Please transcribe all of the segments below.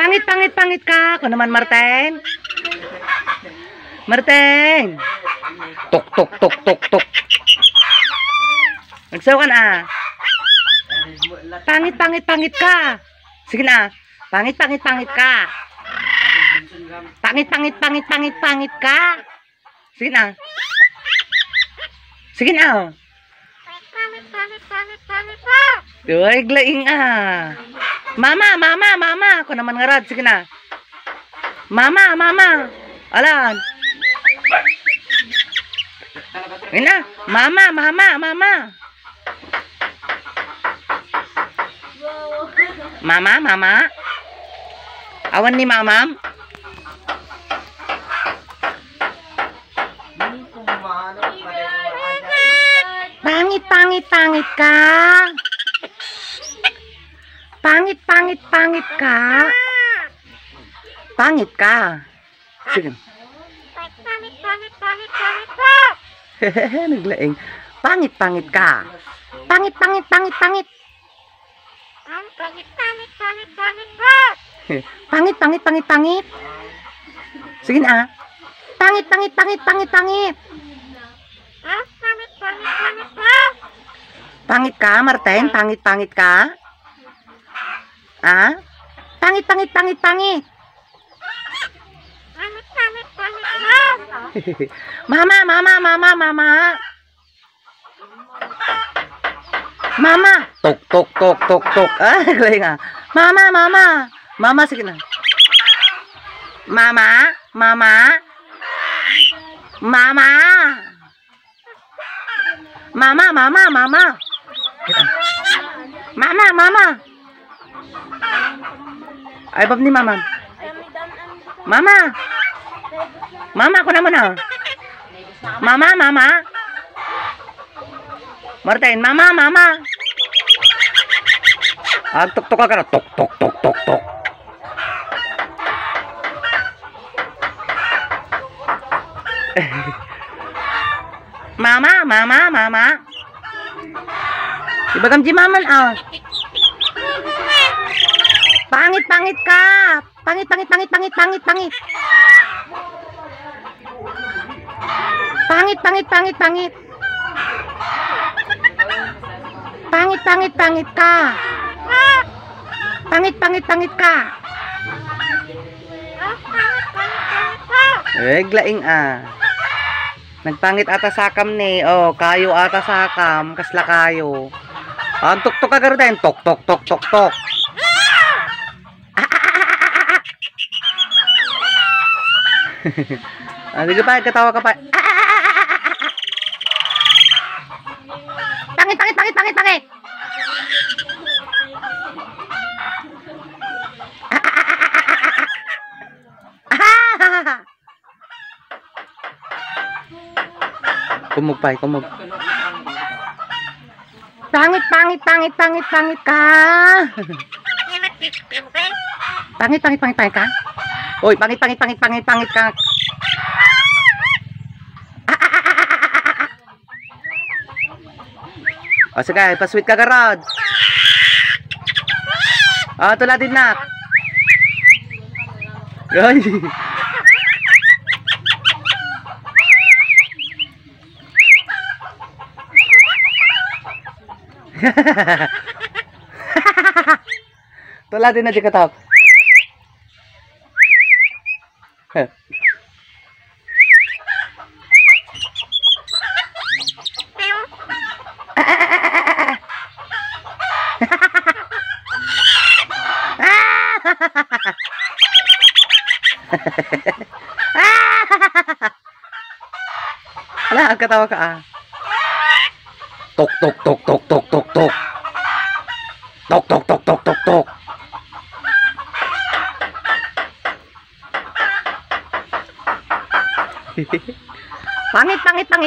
Pangit ka. Ako naman, Martin. Martin. Tok. Nagsaw ka na. Pangit ka. Sige na. Pangit ka. Pangit ka. Sige na. Sige na. Uy, glaing ah. Mama. Ako naman nga rad. Sige na. Mama. Alan. Sige na. Mama. Mama. Awan ni mamam. Pangit ka. Pangit ka. Pangit ka. Sige. Naglaing. Pangit ka. Pangit. Pangit. Sige na. Pangit. Pangit ka, Martin? Pangit ka? Ah? Pangit. Mama. Tok. Ah, galing ah. Mama, sige na. Mama. Ay, bab ni mama. Mama, ako naman ah. Mama. Martin, mama. Tok ka na. Tok. Mama. Ibagam di maman ah. Pangit ka. Pangit. Pangit. Ka. Pangit ka. Glaing ah. Nagpangit ata sakam ni. Oh, kayo ata sakam. Kasla kayo. Ang tok ka garden. Tok. Sige pa, katawa ka pa. Pangit. Kumog. Pangit ka. Pangit ka. Oy, pangit ka. O sige, pasweet ka garod. Tula din nak. Ay. Tula din na di katap. Ala, katawa ka ah. Tok. Pangit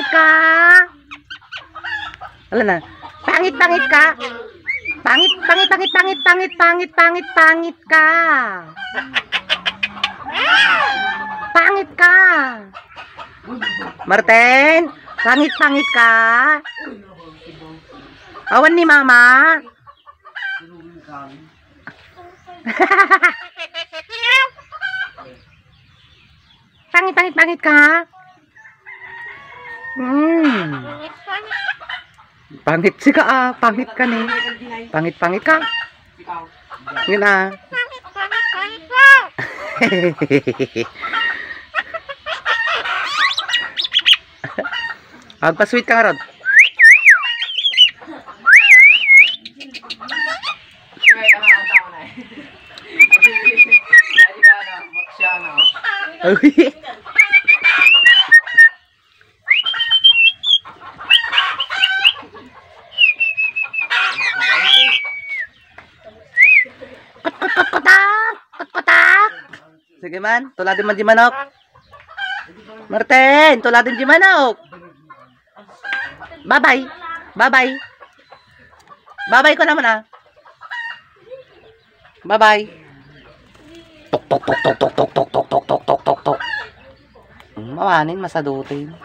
ka. Ala na. Pangit ka. Pangit ka. Pangit ka. Martin, pangit ka. Awan ni mama. Pangit ka? Pangit si ka ah. Pangit ka ni. Pangit ka. Yun ah. Agpa-sweet ka nga ron. Uy. Kutak. Sige man, tuladin man di manok. Martin, tuladin di manok. Bye-bye. Bye-bye. Bye-bye ko naman ah. Bye-bye. Tok tok tok tok tok tok tok tok tok tok tok tok. Mawanin masadutin.